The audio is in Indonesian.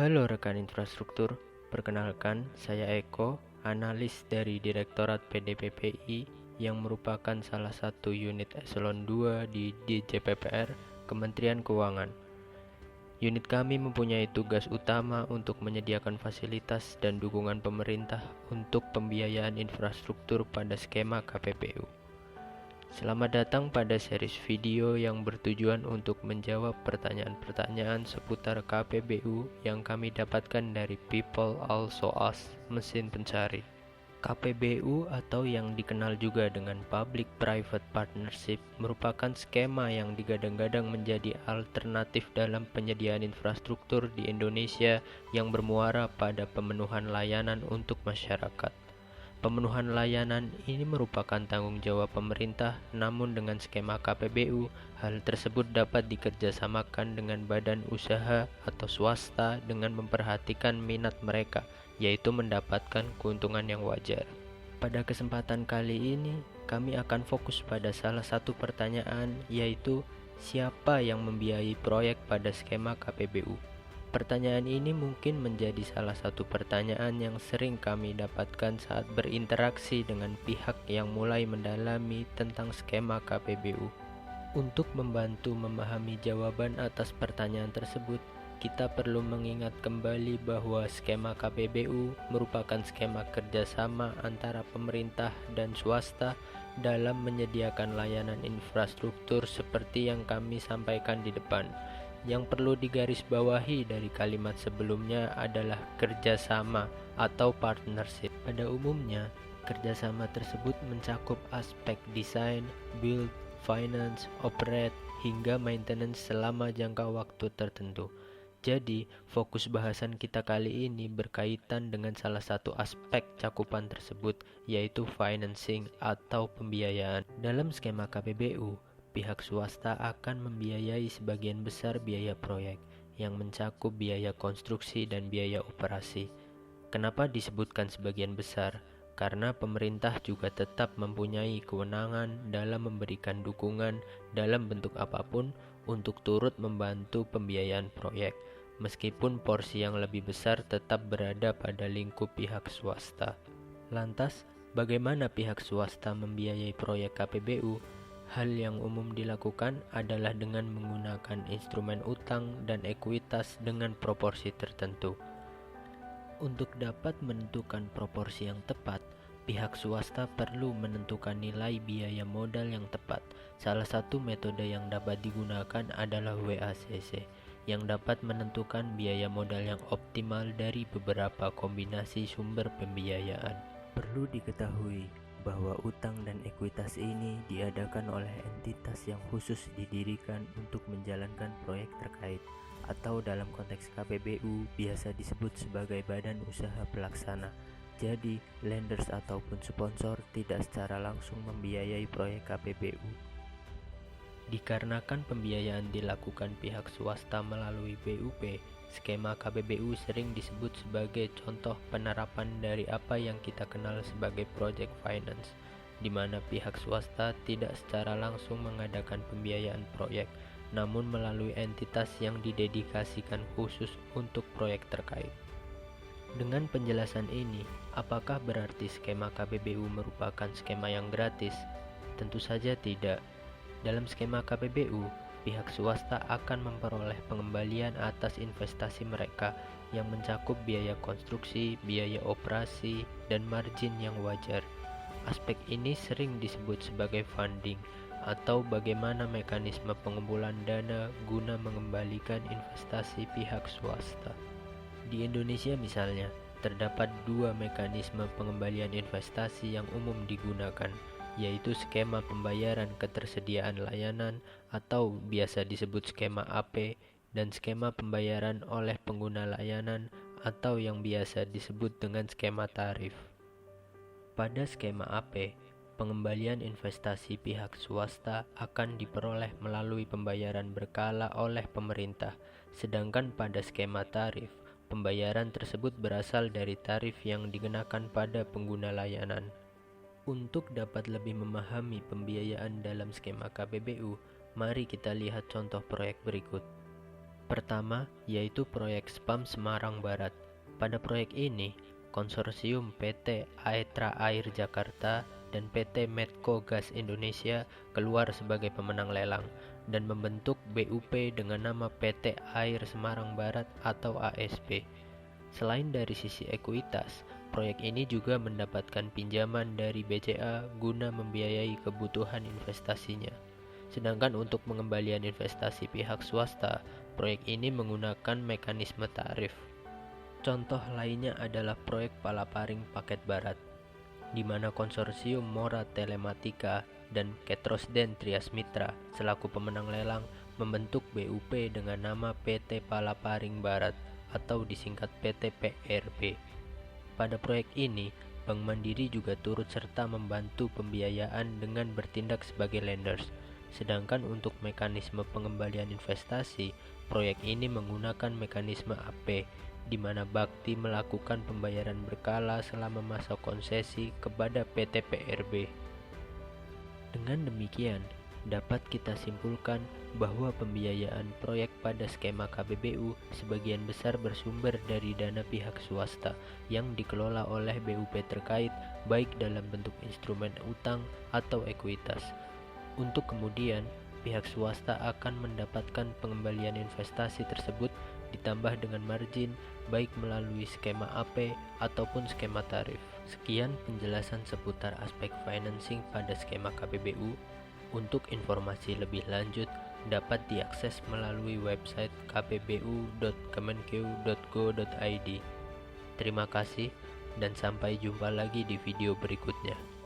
Halo rekan infrastruktur, perkenalkan saya Eko, analis dari Direktorat PDPPI yang merupakan salah satu unit eselon 2 di DJPPR, Kementerian Keuangan. Unit kami mempunyai tugas utama untuk menyediakan fasilitas dan dukungan pemerintah untuk pembiayaan infrastruktur pada skema KPBU. Selamat datang pada series video yang bertujuan untuk menjawab pertanyaan-pertanyaan seputar KPBU yang kami dapatkan dari People Also Ask mesin pencari. KPBU atau yang dikenal juga dengan Public-Private Partnership merupakan skema yang digadang-gadang menjadi alternatif dalam penyediaan infrastruktur di Indonesia yang bermuara pada pemenuhan layanan untuk masyarakat. Pemenuhan layanan ini merupakan tanggung jawab pemerintah, namun dengan skema KPBU, hal tersebut dapat dikerjasamakan dengan badan usaha atau swasta dengan memperhatikan minat mereka, yaitu mendapatkan keuntungan yang wajar. Pada kesempatan kali ini, kami akan fokus pada salah satu pertanyaan, yaitu siapa yang membiayai proyek pada skema KPBU. Pertanyaan ini mungkin menjadi salah satu pertanyaan yang sering kami dapatkan saat berinteraksi dengan pihak yang mulai mendalami tentang skema KPBU. Untuk membantu memahami jawaban atas pertanyaan tersebut, kita perlu mengingat kembali bahwa skema KPBU merupakan skema kerjasama antara pemerintah dan swasta dalam menyediakan layanan infrastruktur seperti yang kami sampaikan di depan. Yang perlu digarisbawahi dari kalimat sebelumnya adalah kerjasama atau partnership. Pada umumnya, kerjasama tersebut mencakup aspek desain, build, finance, operate, hingga maintenance selama jangka waktu tertentu. Jadi, fokus bahasan kita kali ini berkaitan dengan salah satu aspek cakupan tersebut, yaitu financing atau pembiayaan. Dalam skema KPBU, pihak swasta akan membiayai sebagian besar biaya proyek yang mencakup biaya konstruksi dan biaya operasi. Kenapa disebutkan sebagian besar? Karena pemerintah juga tetap mempunyai kewenangan dalam memberikan dukungan dalam bentuk apapun untuk turut membantu pembiayaan proyek, meskipun porsi yang lebih besar tetap berada pada lingkup pihak swasta. Lantas, bagaimana pihak swasta membiayai proyek KPBU? Hal yang umum dilakukan adalah dengan menggunakan instrumen utang dan ekuitas dengan proporsi tertentu. Untuk dapat menentukan proporsi yang tepat, pihak swasta perlu menentukan nilai biaya modal yang tepat. Salah satu metode yang dapat digunakan adalah WACC, yang dapat menentukan biaya modal yang optimal dari beberapa kombinasi sumber pembiayaan. Perlu diketahui bahwa utang dan ekuitas ini diadakan oleh entitas yang khusus didirikan untuk menjalankan proyek terkait, atau dalam konteks KPBU biasa disebut sebagai badan usaha pelaksana. Jadi, lenders ataupun sponsor tidak secara langsung membiayai proyek KPBU. Dikarenakan pembiayaan dilakukan pihak swasta melalui BUP, skema KPBU sering disebut sebagai contoh penerapan dari apa yang kita kenal sebagai project finance, di mana pihak swasta tidak secara langsung mengadakan pembiayaan proyek, namun melalui entitas yang didedikasikan khusus untuk proyek terkait. Dengan penjelasan ini, apakah berarti skema KPBU merupakan skema yang gratis? Tentu saja tidak. Dalam skema KPBU, pihak swasta akan memperoleh pengembalian atas investasi mereka yang mencakup biaya konstruksi, biaya operasi, dan margin yang wajar. Aspek ini sering disebut sebagai funding atau bagaimana mekanisme pengumpulan dana guna mengembalikan investasi pihak swasta. Di Indonesia misalnya, terdapat dua mekanisme pengembalian investasi yang umum digunakan, yaitu skema pembayaran ketersediaan layanan atau biasa disebut skema AP dan skema pembayaran oleh pengguna layanan atau yang biasa disebut dengan skema tarif. Pada skema AP, pengembalian investasi pihak swasta akan diperoleh melalui pembayaran berkala oleh pemerintah, sedangkan pada skema tarif, pembayaran tersebut berasal dari tarif yang dikenakan pada pengguna layanan. Untuk dapat lebih memahami pembiayaan dalam skema KPBU, mari kita lihat contoh proyek berikut. Pertama, yaitu proyek SPAM Semarang Barat. Pada proyek ini, konsorsium PT Aetra Air Jakarta dan PT Medco Gas Indonesia keluar sebagai pemenang lelang dan membentuk BUP dengan nama PT Air Semarang Barat atau ASB. Selain dari sisi ekuitas, proyek ini juga mendapatkan pinjaman dari BCA guna membiayai kebutuhan investasinya. Sedangkan untuk pengembalian investasi pihak swasta, proyek ini menggunakan mekanisme tarif. Contoh lainnya adalah proyek Palaparing Paket Barat, di mana konsorsium Mora Telematika dan Ketrosden Trias Mitra selaku pemenang lelang membentuk BUP dengan nama PT Palaparing Barat atau disingkat PT PRB. Pada proyek ini, Bank Mandiri juga turut serta membantu pembiayaan dengan bertindak sebagai lenders. Sedangkan untuk mekanisme pengembalian investasi, proyek ini menggunakan mekanisme AP, di mana Bakti melakukan pembayaran berkala selama masa konsesi kepada PT PRB. Dengan demikian, dapat kita simpulkan bahwa pembiayaan proyek pada skema KBBU sebagian besar bersumber dari dana pihak swasta yang dikelola oleh BUP terkait, baik dalam bentuk instrumen utang atau ekuitas. Untuk kemudian, pihak swasta akan mendapatkan pengembalian investasi tersebut ditambah dengan margin baik melalui skema AP ataupun skema tarif. Sekian penjelasan seputar aspek financing pada skema KBBU. Untuk informasi lebih lanjut dapat diakses melalui website kpbu.kemenkeu.go.id. Terima kasih dan sampai jumpa lagi di video berikutnya.